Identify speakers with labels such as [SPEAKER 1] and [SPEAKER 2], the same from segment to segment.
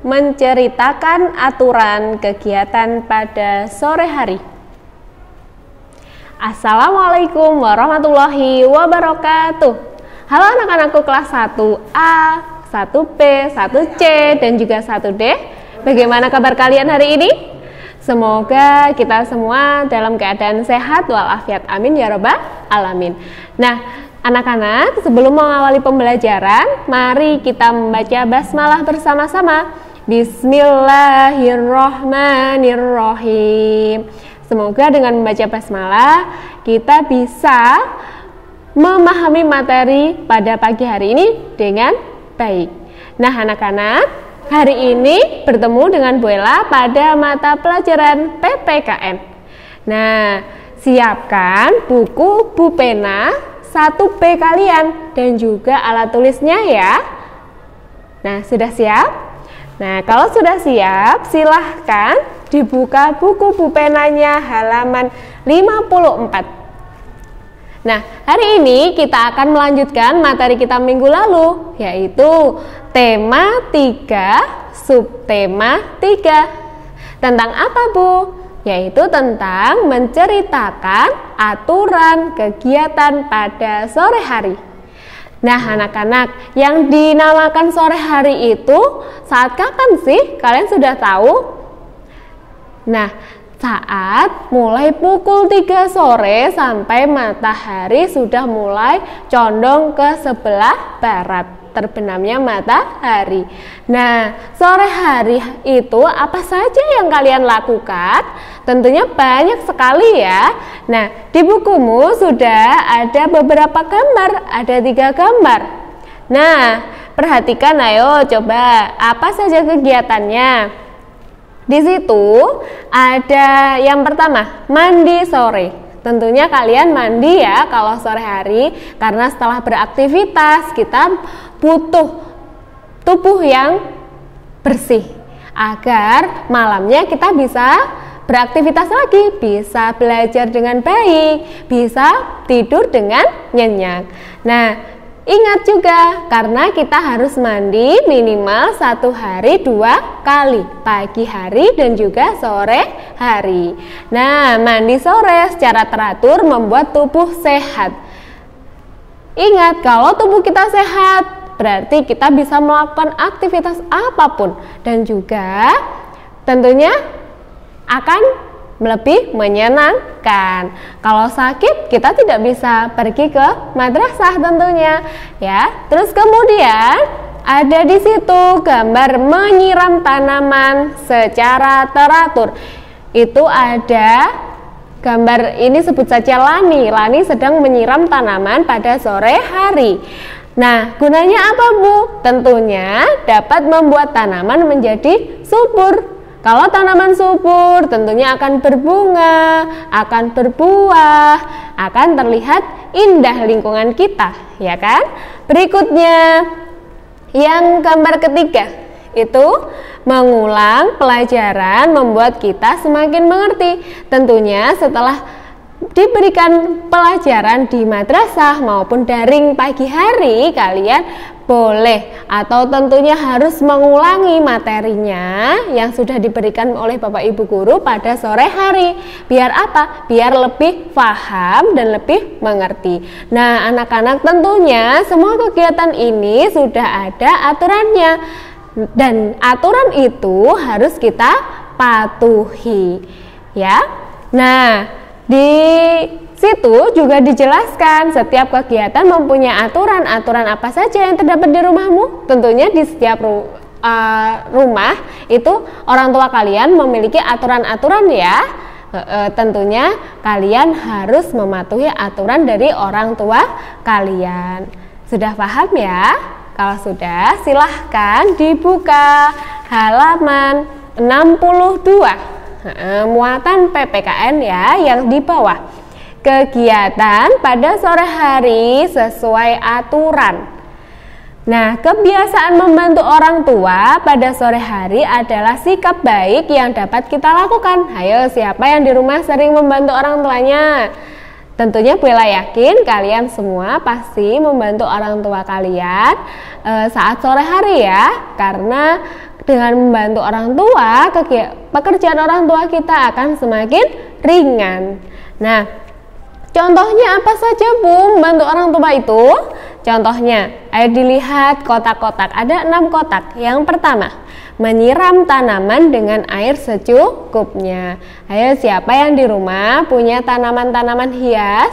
[SPEAKER 1] menceritakan aturan kegiatan pada sore hari. Assalamualaikum warahmatullahi wabarakatuh. Halo anak-anakku kelas 1A, 1B, 1C, dan juga 1D. Bagaimana kabar kalian hari ini? Semoga kita semua dalam keadaan sehat walafiat, amin ya rabbal alamin. Nah, anak-anak, sebelum mengawali pembelajaran, mari kita membaca basmalah bersama-sama. Bismillahirrohmanirrohim. Semoga dengan membaca basmalah kita bisa memahami materi pada pagi hari ini dengan baik. Nah anak-anak, hari ini bertemu dengan Bu Ella pada mata pelajaran PPKN. Nah, siapkan buku, pulpena 1B kalian dan juga alat tulisnya ya. Nah, sudah siap? Nah, kalau sudah siap, silahkan dibuka buku pulpenanya halaman 54. Nah, hari ini kita akan melanjutkan materi kita minggu lalu, yaitu tema 3, subtema 3. Tentang apa, Bu? Yaitu tentang menceritakan aturan kegiatan pada sore hari. Nah anak-anak, yang dinamakan sore hari itu saat kapan sih? Kalian sudah tahu? Nah, saat mulai pukul 3 sore sampai matahari sudah mulai condong ke sebelah barat, terbenamnya matahari. Nah, sore hari itu apa saja yang kalian lakukan? Tentunya banyak sekali ya. Nah, di bukumu sudah ada beberapa gambar, ada 3 gambar. Nah, perhatikan, ayo coba apa saja kegiatannya. Di situ ada yang pertama, mandi sore. Tentunya kalian mandi ya kalau sore hari, karena setelah beraktivitas kita butuh tubuh yang bersih agar malamnya kita bisa beraktivitas lagi, bisa belajar dengan baik, bisa tidur dengan nyenyak. Nah, ingat juga karena kita harus mandi minimal 1 hari 2 kali, pagi hari dan juga sore hari. Nah, mandi sore secara teratur membuat tubuh sehat. Ingat, kalau tubuh kita sehat, berarti kita bisa melakukan aktivitas apapun dan juga tentunya akan lebih menyenangkan. Kalau sakit kita tidak bisa pergi ke madrasah tentunya ya. Terus kemudian ada di situ gambar menyiram tanaman secara teratur. Itu ada gambar ini, sebut saja Lani. Lani sedang menyiram tanaman pada sore hari. Nah, gunanya apa, Bu? Tentunya dapat membuat tanaman menjadi subur. Kalau tanaman subur tentunya akan berbunga, akan berbuah, akan terlihat indah lingkungan kita, ya kan? Berikutnya, yang gambar ketiga, itu mengulang pelajaran membuat kita semakin mengerti. Tentunya setelah diberikan pelajaran di madrasah maupun daring pagi hari, kalian boleh atau tentunya harus mengulangi materinya yang sudah diberikan oleh Bapak Ibu Guru pada sore hari. Biar apa? Biar lebih paham dan lebih mengerti. Nah anak-anak, tentunya semua kegiatan ini sudah ada aturannya, dan aturan itu harus kita patuhi ya. Nah, di situ juga dijelaskan setiap kegiatan mempunyai aturan apa saja yang terdapat di rumahmu. Tentunya di setiap rumah itu orang tua kalian memiliki aturan-aturan ya. Tentunya kalian harus mematuhi aturan dari orang tua kalian. Sudah paham ya? Kalau sudah, silahkan dibuka halaman 62. Muatan PPKN ya yang di bawah. Kegiatan pada sore hari sesuai aturan. Nah, kebiasaan membantu orang tua pada sore hari adalah sikap baik yang dapat kita lakukan. Ayo, siapa yang di rumah sering membantu orang tuanya? Tentunya Bu Ella yakin kalian semua pasti membantu orang tua kalian saat sore hari ya. Karena dengan membantu orang tua, pekerjaan orang tua kita akan semakin ringan. Nah, contohnya apa saja Bu membantu orang tua itu? Contohnya, ayo dilihat kotak-kotak, ada 6 kotak. Yang pertama, menyiram tanaman dengan air secukupnya. Ayo, siapa yang di rumah punya tanaman-tanaman hias?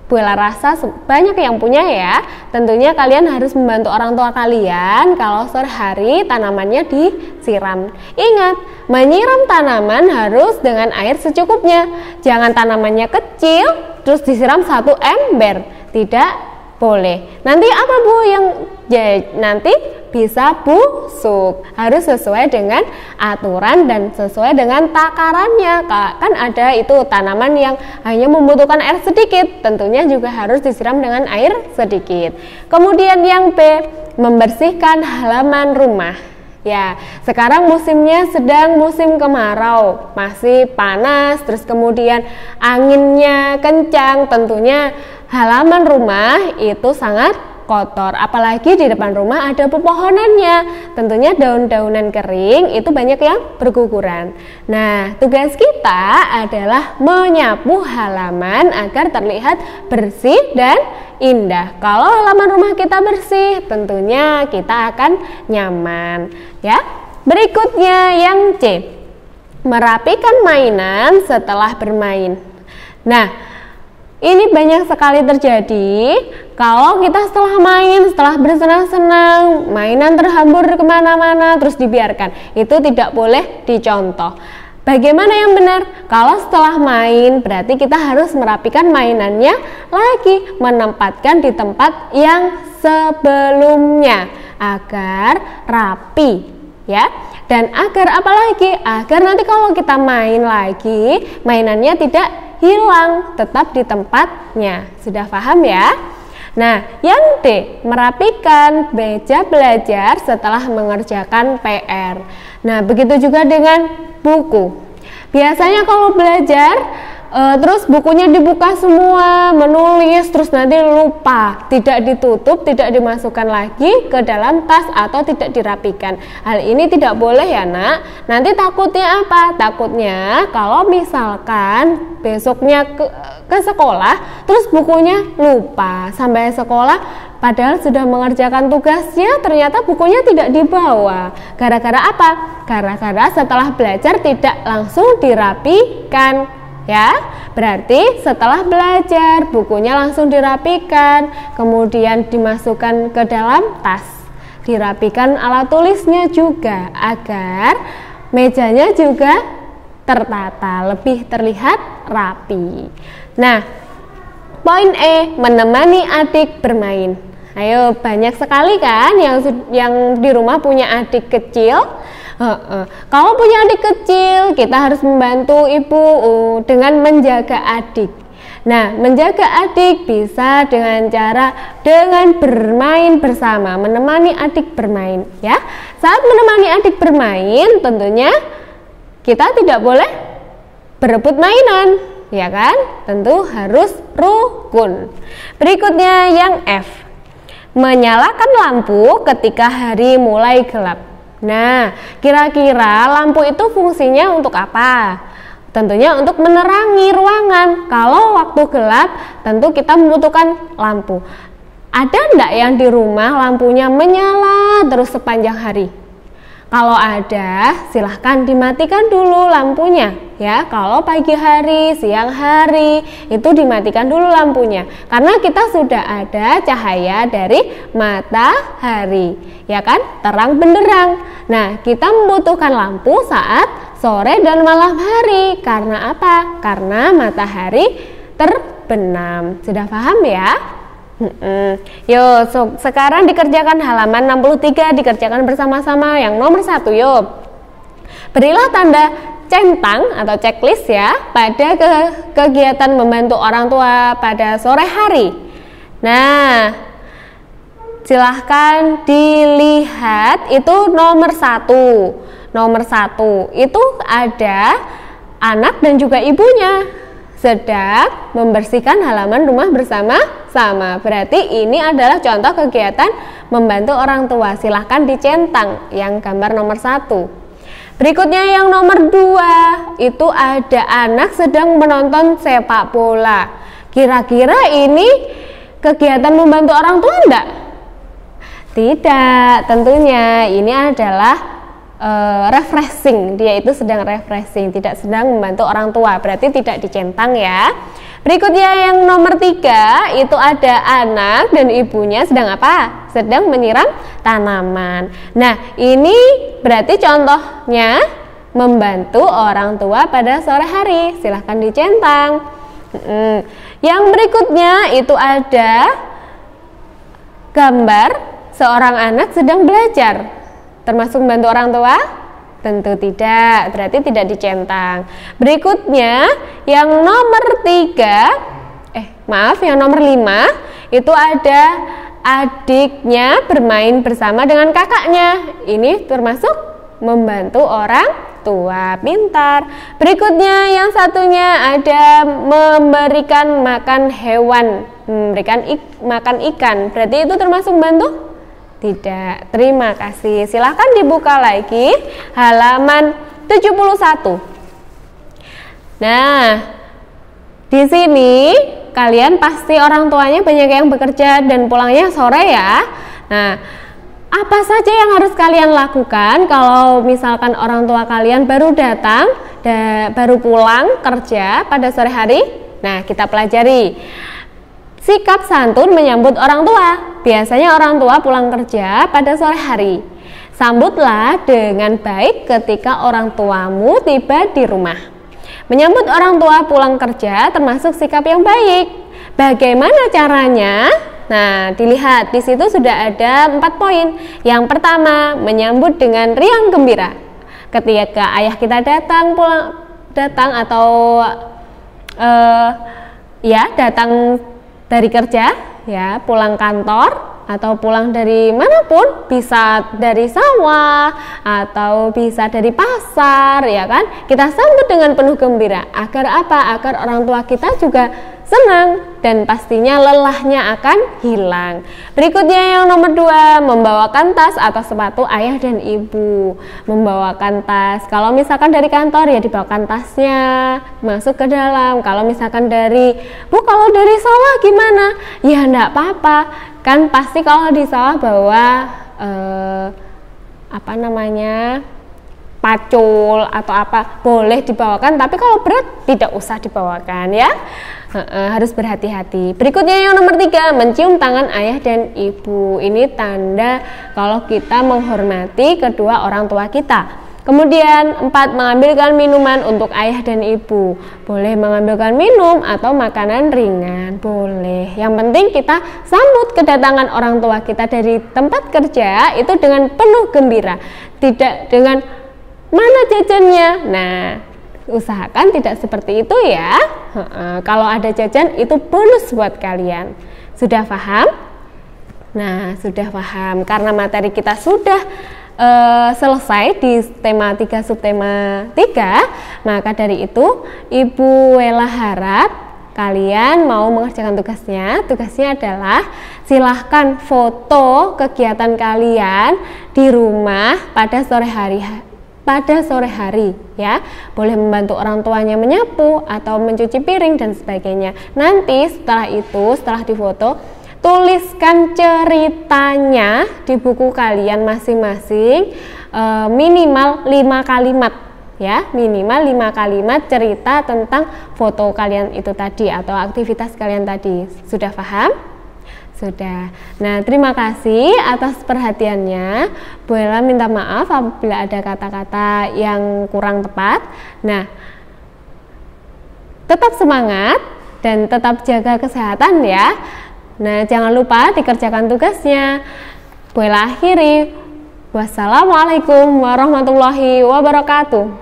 [SPEAKER 1] Bula rasa banyak yang punya ya. Tentunya kalian harus membantu orang tua kalian kalau sore hari tanamannya disiram. Ingat, menyiram tanaman harus dengan air secukupnya. Jangan tanamannya kecil terus disiram 1 ember. Tidak boleh. Nanti apa Bu yang nanti bisa busuk. Harus sesuai dengan aturan dan sesuai dengan takarannya. Kan ada itu tanaman yang hanya membutuhkan air sedikit, tentunya juga harus disiram dengan air sedikit. Kemudian yang B, membersihkan halaman rumah. Ya, sekarang musimnya sedang musim kemarau, masih panas, terus kemudian anginnya kencang, tentunya halaman rumah itu sangat kotor, apalagi di depan rumah ada pepohonannya, tentunya daun-daunan kering itu banyak yang berguguran. Nah, tugas kita adalah menyapu halaman agar terlihat bersih dan indah. Kalau halaman rumah kita bersih, tentunya kita akan nyaman ya. Berikutnya yang C, merapikan mainan setelah bermain. Nah, ini banyak sekali terjadi kalau kita setelah main, setelah bersenang-senang, mainan terhambur kemana-mana terus dibiarkan. Itu tidak boleh dicontoh. Bagaimana yang benar? Kalau setelah main berarti kita harus merapikan mainannya lagi, menempatkan di tempat yang sebelumnya agar rapi ya. Dan agar apa lagi? Agar nanti kalau kita main lagi, mainannya tidak hilang, tetap di tempatnya. Sudah paham ya? Nah, yang D, merapikan meja belajar setelah mengerjakan PR. Nah, begitu juga dengan buku. Biasanya kalau belajar terus bukunya dibuka semua, menulis, terus nanti lupa, tidak ditutup, tidak dimasukkan lagi ke dalam tas atau tidak dirapikan. Hal ini tidak boleh ya Nak. Nanti takutnya apa? Takutnya kalau misalkan besoknya ke sekolah, terus bukunya lupa, sampai sekolah padahal sudah mengerjakan tugasnya, ternyata bukunya tidak dibawa. Gara-gara apa? Gara-gara setelah belajar tidak langsung dirapikan. Ya, berarti setelah belajar bukunya langsung dirapikan, kemudian dimasukkan ke dalam tas, dirapikan alat tulisnya juga agar mejanya juga tertata, lebih terlihat rapi. Nah, poin E, menemani adik bermain. Ayo, banyak sekali kan yang di rumah punya adik kecil. Kalau punya adik kecil, kita harus membantu ibu dengan menjaga adik. Nah, menjaga adik bisa dengan bermain bersama, menemani adik bermain ya. Saat menemani adik bermain, tentunya kita tidak boleh berebut mainan, ya kan? Tentu harus rukun. Berikutnya yang F, menyalakan lampu ketika hari mulai gelap. Nah, kira-kira lampu itu fungsinya untuk apa? Tentunya untuk menerangi ruangan. Kalau waktu gelap, tentu kita membutuhkan lampu. Ada enggak yang di rumah lampunya menyala terus sepanjang hari? Kalau ada, silahkan dimatikan dulu lampunya ya. Kalau pagi hari, siang hari itu dimatikan dulu lampunya, karena kita sudah ada cahaya dari matahari, ya kan, terang benderang. Nah, kita membutuhkan lampu saat sore dan malam hari. Karena apa? Karena matahari terbenam. Sudah paham ya? Yuk, sekarang dikerjakan halaman 63, dikerjakan bersama-sama. Yang nomor 1, yuk. Berilah tanda centang atau checklist ya pada kegiatan membantu orang tua pada sore hari. Nah, silahkan dilihat itu nomor 1. Nomor 1 itu ada anak dan juga ibunya. sedang membersihkan halaman rumah bersama-sama. Berarti ini adalah contoh kegiatan membantu orang tua. Silahkan dicentang yang gambar nomor 1. Berikutnya yang nomor 2, itu ada anak sedang menonton sepak bola. Kira-kira ini kegiatan membantu orang tua enggak? Tidak, tentunya ini adalah refreshing. Dia itu sedang refreshing, tidak sedang membantu orang tua, berarti tidak dicentang ya. Berikutnya yang nomor 3, itu ada anak dan ibunya sedang apa? Sedang menyiram tanaman. Nah, ini berarti contohnya membantu orang tua pada sore hari. Silahkan dicentang. Yang berikutnya itu ada gambar seorang anak sedang belajar. Termasuk membantu orang tua? Tentu tidak, berarti tidak dicentang. Berikutnya yang nomor 5, itu ada adiknya bermain bersama dengan kakaknya. Ini termasuk membantu orang tua. Pintar. Berikutnya yang satunya ada memberikan makan hewan, memberikan makan ikan. Berarti itu termasuk membantu? Tidak. Terima kasih. Silahkan dibuka lagi halaman 71. Nah, di sini kalian pasti orang tuanya banyak yang bekerja dan pulangnya sore ya. Nah, apa saja yang harus kalian lakukan kalau misalkan orang tua kalian baru datang, baru pulang kerja pada sore hari? Nah, kita pelajari. Sikap santun menyambut orang tua. Biasanya orang tua pulang kerja pada sore hari. Sambutlah dengan baik ketika orang tuamu tiba di rumah. Menyambut orang tua pulang kerja termasuk sikap yang baik. Bagaimana caranya? Nah, dilihat di situ sudah ada 4 poin. Yang pertama, menyambut dengan riang gembira. Ketika ayah kita datang atau datang dari kerja, ya, pulang kantor atau pulang dari manapun, bisa dari sawah atau bisa dari pasar, ya kan? Kita sambut dengan penuh gembira. Agar apa? Agar orang tua kita juga senang dan pastinya lelahnya akan hilang. Berikutnya yang nomor 2, membawakan tas atau sepatu ayah dan ibu. Membawakan tas, kalau misalkan dari kantor ya dibawakan tasnya masuk ke dalam. Kalau misalkan kalau dari sawah gimana? Ya enggak apa-apa, kan pasti kalau di sawah bawa pacul atau apa boleh dibawakan, tapi kalau berat tidak usah dibawakan ya. Harus berhati-hati. Berikutnya yang nomor 3, mencium tangan ayah dan ibu. Ini tanda kalau kita menghormati kedua orang tua kita. Kemudian 4, mengambilkan minuman untuk ayah dan ibu. Boleh mengambilkan minum atau makanan ringan, boleh. Yang penting kita sambut kedatangan orang tua kita dari tempat kerja itu dengan penuh gembira, tidak dengan mana jajannya. Nah, usahakan tidak seperti itu ya. Kalau ada jajan itu bonus buat kalian. Sudah paham? Nah, sudah paham. Karena materi kita sudah selesai di tema 3 subtema 3, maka dari itu Ibu Wela harap kalian mau mengerjakan tugasnya. Tugasnya adalah silahkan foto kegiatan kalian di rumah pada sore hari ya. Boleh membantu orang tuanya menyapu atau mencuci piring dan sebagainya. Nanti setelah difoto, tuliskan ceritanya di buku kalian masing-masing, minimal 5 kalimat ya, minimal 5 kalimat cerita tentang foto kalian itu tadi atau aktivitas kalian tadi. Sudah paham? Sudah. Nah, terima kasih atas perhatiannya. Bu Ella minta maaf apabila ada kata-kata yang kurang tepat. Nah, tetap semangat dan tetap jaga kesehatan ya. Nah, jangan lupa dikerjakan tugasnya. Bu Ella akhiri. Wassalamualaikum warahmatullahi wabarakatuh.